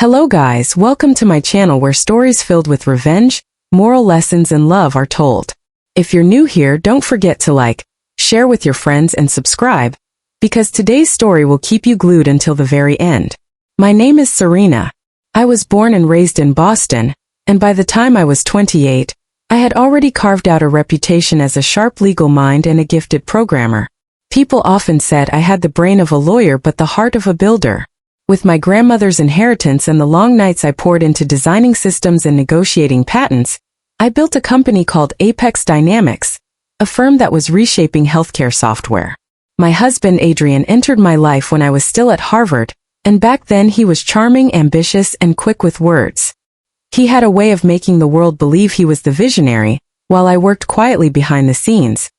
Hello guys, welcome to my channel where stories filled with revenge, moral lessons and love are told. If you're new here, don't forget to like, share with your friends and subscribe, because today's story will keep you glued until the very end. My name is Serena. I was born and raised in Boston, and by the time I was 28, I had already carved out a reputation as a sharp legal mind and a gifted programmer. People often said I had the brain of a lawyer but the heart of a builder. With my grandmother's inheritance and the long nights I poured into designing systems and negotiating patents, I built a company called Apex Dynamics, a firm that was reshaping healthcare software. My husband Adrian entered my life when I was still at Harvard, and back then he was charming, ambitious, and quick with words. He had a way of making the world believe he was the visionary, while I worked quietly behind the scenes.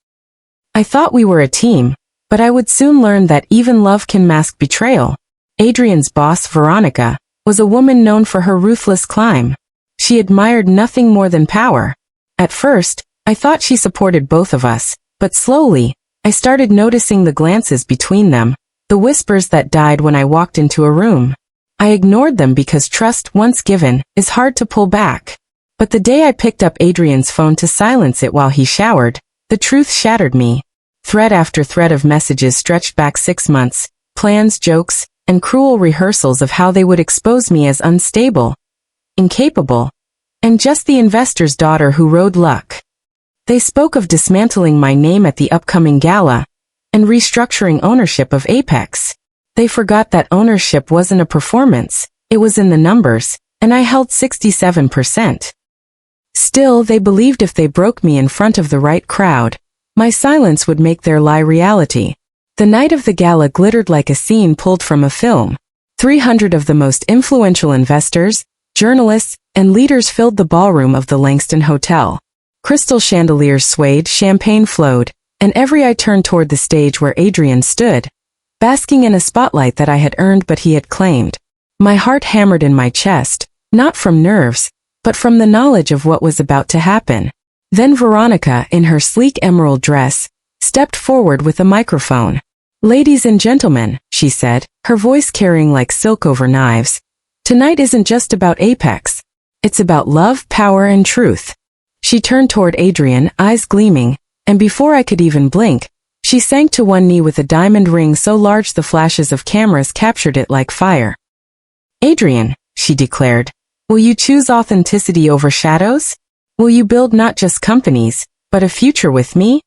I thought we were a team, but I would soon learn that even love can mask betrayal. Adrian's boss, Veronica, was a woman known for her ruthless climb. She admired nothing more than power. At first, I thought she supported both of us, but slowly, I started noticing the glances between them, the whispers that died when I walked into a room. I ignored them because trust, once given, is hard to pull back. But the day I picked up Adrian's phone to silence it while he showered, the truth shattered me. Thread after thread of messages stretched back 6 months, plans, jokes, and cruel rehearsals of how they would expose me as unstable, incapable, and just the investor's daughter who rode luck. They spoke of dismantling my name at the upcoming gala, and restructuring ownership of Apex. They forgot that ownership wasn't a performance, it was in the numbers, and I held 67%. Still, they believed if they broke me in front of the right crowd, my silence would make their lie reality. The night of the gala glittered like a scene pulled from a film. 300 of the most influential investors, journalists, and leaders filled the ballroom of the Langston Hotel. Crystal chandeliers swayed, champagne flowed, and every eye turned toward the stage where Adrian stood, basking in a spotlight that I had earned but he had claimed. My heart hammered in my chest, not from nerves, but from the knowledge of what was about to happen. Then Veronica, in her sleek emerald dress, stepped forward with a microphone. "Ladies and gentlemen," she said, her voice carrying like silk over knives, "tonight isn't just about Apex. It's about love, power, and truth." She turned toward Adrian, eyes gleaming, and before I could even blink, she sank to one knee with a diamond ring so large the flashes of cameras captured it like fire. "Adrian," she declared, "will you choose authenticity over shadows? Will you build not just companies, but a future with me?"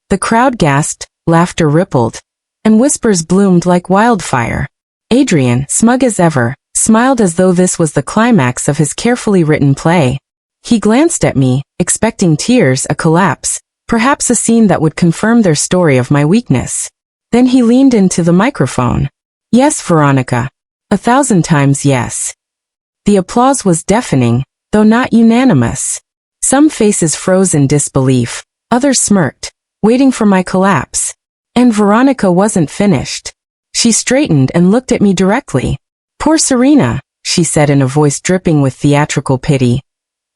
The crowd gasped, laughter rippled, and whispers bloomed like wildfire. Adrian, smug as ever, smiled as though this was the climax of his carefully written play. He glanced at me, expecting tears, a collapse, perhaps a scene that would confirm their story of my weakness. Then he leaned into the microphone. "Yes, Veronica. 1,000 times yes." The applause was deafening, though not unanimous. Some faces froze in disbelief, others smirked, waiting for my collapse. And Veronica wasn't finished. She straightened and looked at me directly. "Poor Serena," she said in a voice dripping with theatrical pity.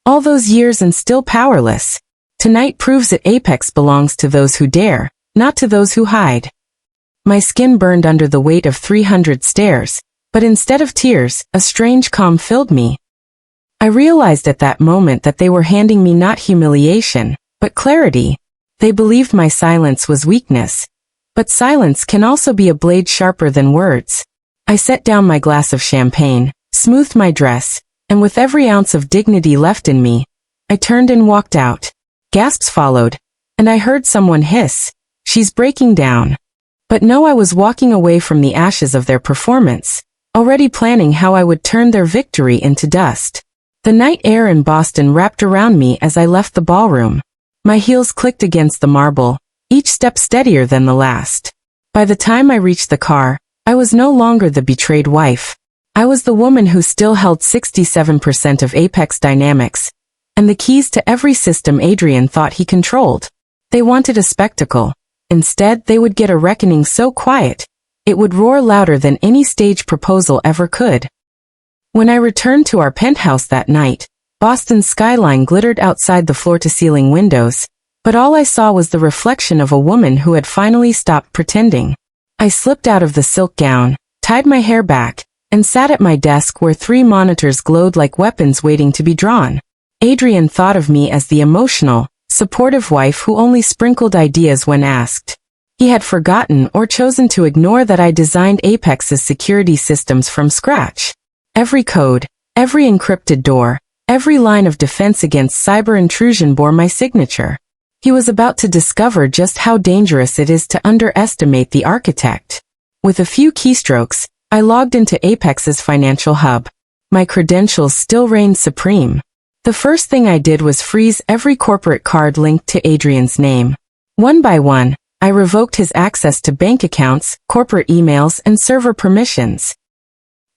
"All those years and still powerless. Tonight proves that Apex belongs to those who dare, not to those who hide." My skin burned under the weight of 300 stares, but instead of tears, a strange calm filled me. I realized at that moment that they were handing me not humiliation, but clarity. They believed my silence was weakness. But silence can also be a blade sharper than words. I set down my glass of champagne, smoothed my dress, and with every ounce of dignity left in me, I turned and walked out. Gasps followed, and I heard someone hiss, "She's breaking down." But no, I was walking away from the ashes of their performance, already planning how I would turn their victory into dust. The night air in Boston wrapped around me as I left the ballroom. My heels clicked against the marble, each step steadier than the last. By the time I reached the car, I was no longer the betrayed wife. I was the woman who still held 67% of Apex Dynamics, and the keys to every system Adrian thought he controlled. They wanted a spectacle. Instead, they would get a reckoning so quiet, it would roar louder than any stage proposal ever could. When I returned to our penthouse that night, Boston's skyline glittered outside the floor-to-ceiling windows, but all I saw was the reflection of a woman who had finally stopped pretending. I slipped out of the silk gown, tied my hair back, and sat at my desk where 3 monitors glowed like weapons waiting to be drawn. Adrian thought of me as the emotional, supportive wife who only sprinkled ideas when asked. He had forgotten or chosen to ignore that I designed Apex's security systems from scratch. Every code, every encrypted door, every line of defense against cyber intrusion bore my signature. He was about to discover just how dangerous it is to underestimate the architect. With a few keystrokes, I logged into Apex's financial hub. My credentials still reigned supreme. The first thing I did was freeze every corporate card linked to Adrian's name. One by one, I revoked his access to bank accounts, corporate emails, and server permissions.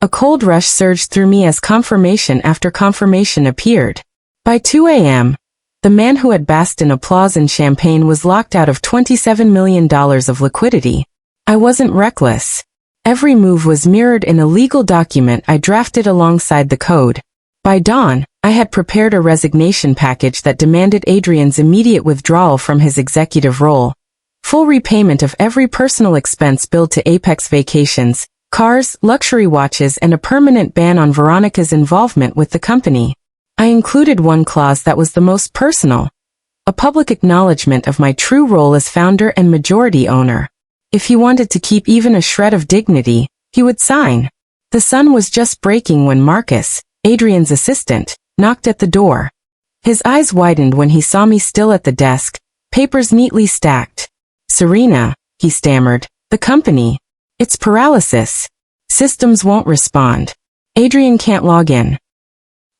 A cold rush surged through me as confirmation after confirmation appeared. By 2 a.m., the man who had basked in applause and champagne was locked out of $27 million of liquidity. I wasn't reckless. Every move was mirrored in a legal document I drafted alongside the code. By dawn, I had prepared a resignation package that demanded Adrian's immediate withdrawal from his executive role, full repayment of every personal expense billed to Apex vacations, cars, luxury watches, and a permanent ban on Veronica's involvement with the company. I included one clause that was the most personal, a public acknowledgement of my true role as founder and majority owner. If he wanted to keep even a shred of dignity, he would sign. The sun was just breaking when Marcus, Adrian's assistant, knocked at the door. His eyes widened when he saw me still at the desk, papers neatly stacked. "Serena," he stammered, "the company. It's paralysis. Systems won't respond. Adrian can't log in."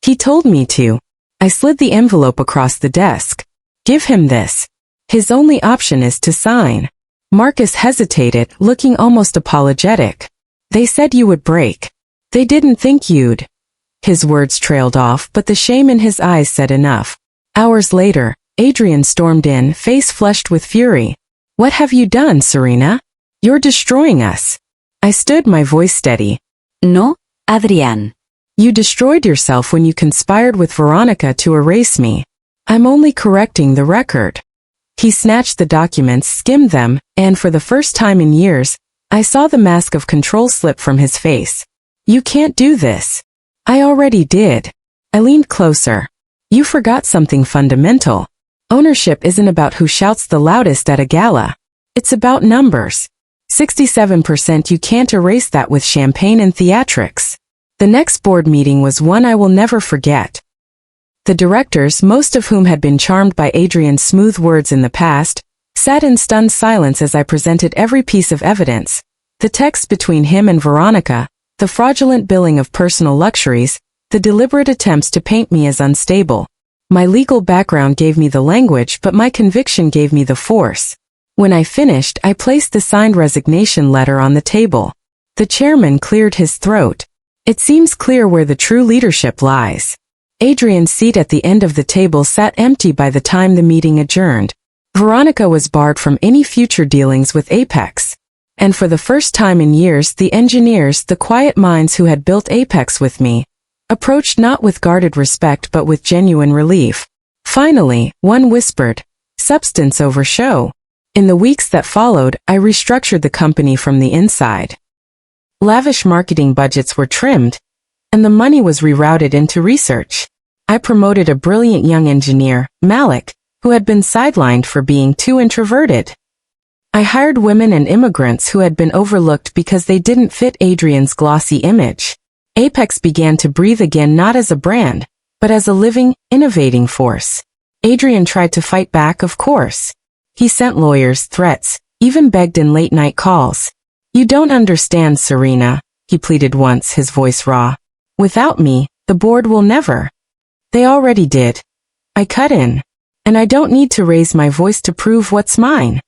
He told me to. I slid the envelope across the desk. "Give him this. His only option is to sign." Marcus hesitated, looking almost apologetic. "They said you would break. They didn't think you'd." His words trailed off, but the shame in his eyes said enough. Hours later, Adrian stormed in, face flushed with fury. "What have you done, Serena? You're destroying us." I stood, my voice steady. No, Adrián. "You destroyed yourself when you conspired with Veronica to erase me. I'm only correcting the record." He snatched the documents, skimmed them, and for the first time in years, I saw the mask of control slip from his face. "You can't do this." "I already did." I leaned closer. "You forgot something fundamental. Ownership isn't about who shouts the loudest at a gala. It's about numbers. 67%. You can't erase that with champagne and theatrics." The next board meeting was one I will never forget. The directors, most of whom had been charmed by Adrian's smooth words in the past, sat in stunned silence as I presented every piece of evidence. The text between him and Veronica, the fraudulent billing of personal luxuries, the deliberate attempts to paint me as unstable. My legal background gave me the language, but my conviction gave me the force. When I finished, I placed the signed resignation letter on the table. The chairman cleared his throat. It seems clear where the true leadership lies. Adrian's seat at the end of the table sat empty by the time the meeting adjourned. Veronica was barred from any future dealings with Apex. And for the first time in years, the engineers, the quiet minds who had built Apex with me, approached not with guarded respect but with genuine relief. Finally, one whispered, "Substance over show." In the weeks that followed, I restructured the company from the inside. Lavish marketing budgets were trimmed, and the money was rerouted into research. I promoted a brilliant young engineer, Malik, who had been sidelined for being too introverted. I hired women and immigrants who had been overlooked because they didn't fit Adrian's glossy image. Apex began to breathe again, not as a brand, but as a living, innovating force. Adrian tried to fight back, of course. He sent lawyers, threats, even begged in late-night calls. "You don't understand, Serena," he pleaded once, his voice raw. "Without me, the board will never." They already did. I cut in. And I don't need to raise my voice to prove what's mine.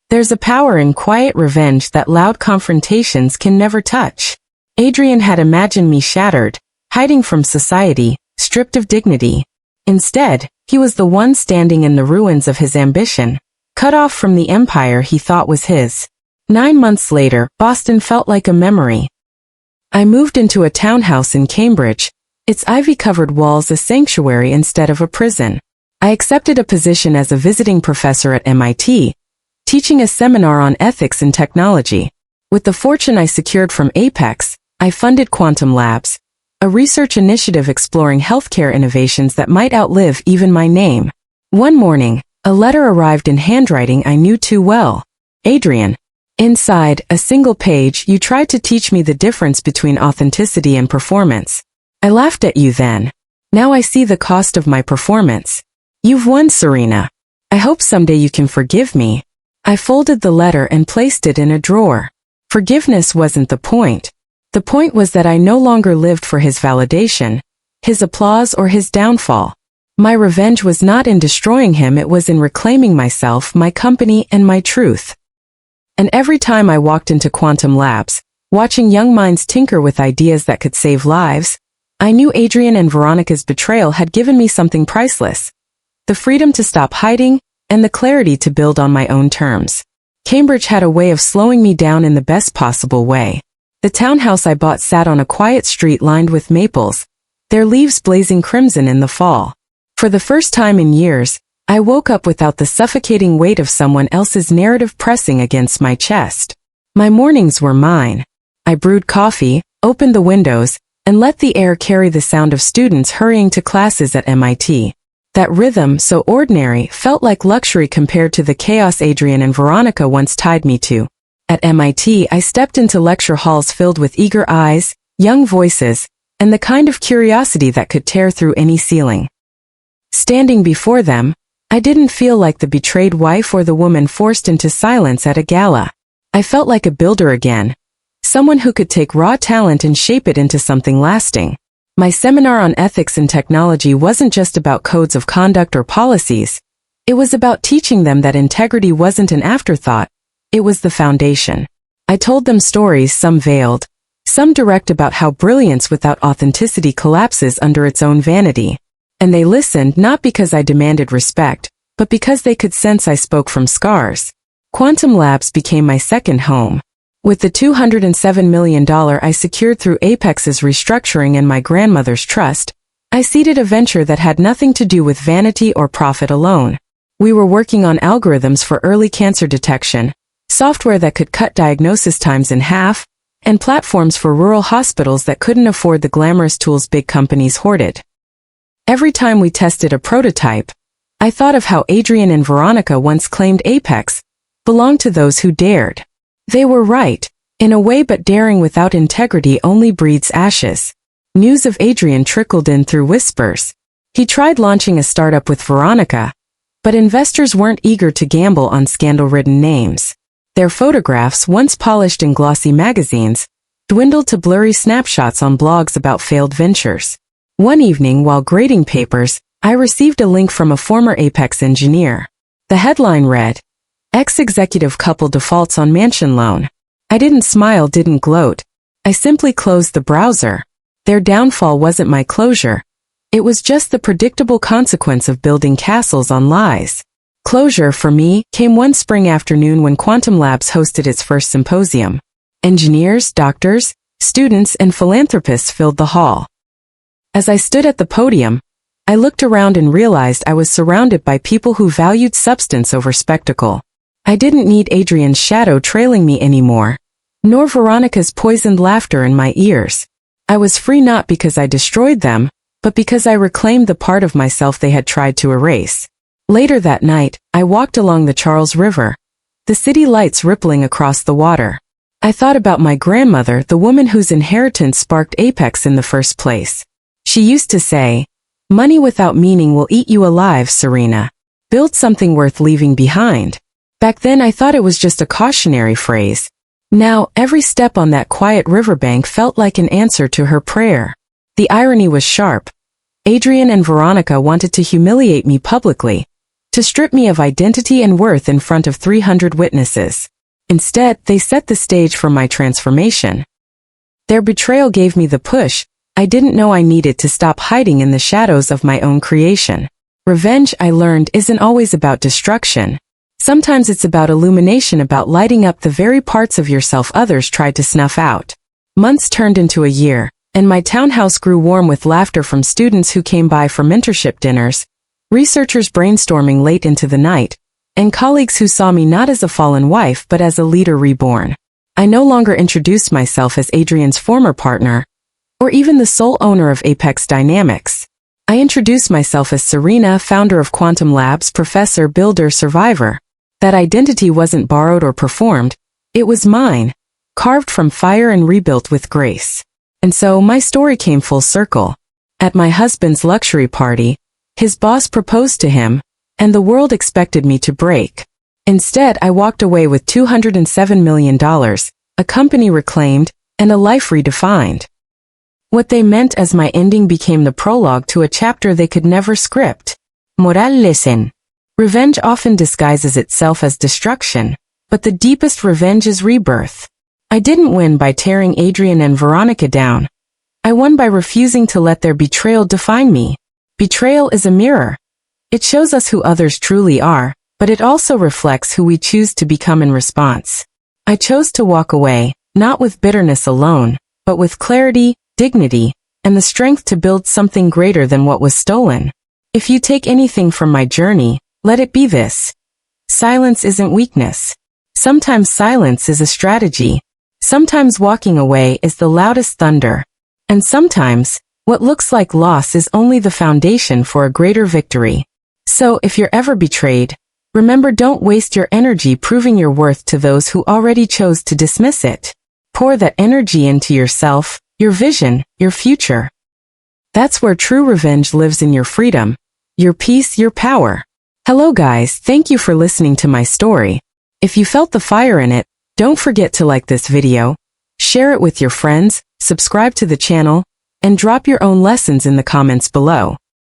There's a power in quiet revenge that loud confrontations can never touch. Adrian had imagined me shattered, hiding from society, stripped of dignity. Instead, he was the one standing in the ruins of his ambition, cut off from the empire he thought was his. 9 months later, Boston felt like a memory. I moved into a townhouse in Cambridge, its ivy-covered walls a sanctuary instead of a prison. I accepted a position as a visiting professor at MIT, teaching a seminar on ethics in technology. With the fortune I secured from Apex, I funded Quantum Labs, a research initiative exploring healthcare innovations that might outlive even my name. One morning, a letter arrived in handwriting I knew too well. Adrian. Inside, a single page, you tried to teach me the difference between authenticity and performance. I laughed at you then. Now I see the cost of my performance. You've won, Serena. I hope someday you can forgive me. I folded the letter and placed it in a drawer. Forgiveness wasn't the point. The point was that I no longer lived for his validation, his applause, or his downfall. My revenge was not in destroying him, it was in reclaiming myself, my company, and my truth. And every time I walked into Quantum Labs, watching young minds tinker with ideas that could save lives, I knew Adrian and Veronica's betrayal had given me something priceless. The freedom to stop hiding, and the clarity to build on my own terms. Cambridge had a way of slowing me down in the best possible way. The townhouse I bought sat on a quiet street lined with maples, their leaves blazing crimson in the fall. For the first time in years, I woke up without the suffocating weight of someone else's narrative pressing against my chest. My mornings were mine. I brewed coffee, opened the windows, and let the air carry the sound of students hurrying to classes at MIT. That rhythm, so ordinary, felt like luxury compared to the chaos Adrian and Veronica once tied me to. At MIT, I stepped into lecture halls filled with eager eyes, young voices, and the kind of curiosity that could tear through any ceiling. Standing before them, I didn't feel like the betrayed wife or the woman forced into silence at a gala. I felt like a builder again, someone who could take raw talent and shape it into something lasting. My seminar on ethics and technology wasn't just about codes of conduct or policies. It was about teaching them that integrity wasn't an afterthought, it was the foundation. I told them stories, some veiled, some direct, about how brilliance without authenticity collapses under its own vanity. And they listened, not because I demanded respect, but because they could sense I spoke from scars. Quantum Labs became my second home. With the $207 million I secured through Apex's restructuring and my grandmother's trust, I seeded a venture that had nothing to do with vanity or profit alone. We were working on algorithms for early cancer detection, software that could cut diagnosis times in half, and platforms for rural hospitals that couldn't afford the glamorous tools big companies hoarded. Every time we tested a prototype, I thought of how Adrian and Veronica once claimed Apex belonged to those who dared. They were right, in a way, but daring without integrity only breeds ashes. News of Adrian trickled in through whispers. He tried launching a startup with Veronica, but investors weren't eager to gamble on scandal-ridden names. Their photographs, once polished in glossy magazines, dwindled to blurry snapshots on blogs about failed ventures. One evening, while grading papers, I received a link from a former Apex engineer. The headline read, "Ex-executive couple defaults on mansion loan." I didn't smile, didn't gloat. I simply closed the browser. Their downfall wasn't my closure. It was just the predictable consequence of building castles on lies. Closure, for me, came one spring afternoon when Quantum Labs hosted its first symposium. Engineers, doctors, students, and philanthropists filled the hall. As I stood at the podium, I looked around and realized I was surrounded by people who valued substance over spectacle. I didn't need Adrian's shadow trailing me anymore, nor Veronica's poisoned laughter in my ears. I was free not because I destroyed them, but because I reclaimed the part of myself they had tried to erase. Later that night, I walked along the Charles River, the city lights rippling across the water. I thought about my grandmother, the woman whose inheritance sparked Apex in the first place. She used to say, "Money without meaning will eat you alive, Serena. Build something worth leaving behind." Back then I thought it was just a cautionary phrase. Now, every step on that quiet riverbank felt like an answer to her prayer. The irony was sharp. Adrian and Veronica wanted to humiliate me publicly, to strip me of identity and worth in front of 300 witnesses. Instead, they set the stage for my transformation. Their betrayal gave me the push I didn't know I needed to stop hiding in the shadows of my own creation. Revenge, I learned, isn't always about destruction. Sometimes it's about illumination, about lighting up the very parts of yourself others tried to snuff out. Months turned into a year, and my townhouse grew warm with laughter from students who came by for mentorship dinners, researchers brainstorming late into the night, and colleagues who saw me not as a fallen wife but as a leader reborn. I no longer introduced myself as Adrian's former partner, or even the sole owner of Apex Dynamics. I introduced myself as Serena, founder of Quantum Labs, professor, builder, survivor. That identity wasn't borrowed or performed, it was mine, carved from fire and rebuilt with grace. And so my story came full circle. At my husband's luxury party, his boss proposed to him, and the world expected me to break. Instead, I walked away with $207 million, a company reclaimed, and a life redefined. What they meant as my ending became the prologue to a chapter they could never script. Moral lesson. Revenge often disguises itself as destruction, but the deepest revenge is rebirth. I didn't win by tearing Adrian and Veronica down. I won by refusing to let their betrayal define me. Betrayal is a mirror. It shows us who others truly are, but it also reflects who we choose to become in response. I chose to walk away, not with bitterness alone, but with clarity, dignity, and the strength to build something greater than what was stolen. If you take anything from my journey, let it be this. Silence isn't weakness. Sometimes silence is a strategy. Sometimes walking away is the loudest thunder. And sometimes, what looks like loss is only the foundation for a greater victory. So if you're ever betrayed, remember, don't waste your energy proving your worth to those who already chose to dismiss it. Pour that energy into yourself, your vision, your future. That's where true revenge lives, in your freedom, your peace, your power. Hello guys, thank you for listening to my story. If you felt the fire in it, don't forget to like this video, share it with your friends, subscribe to the channel, and drop your own lessons in the comments below.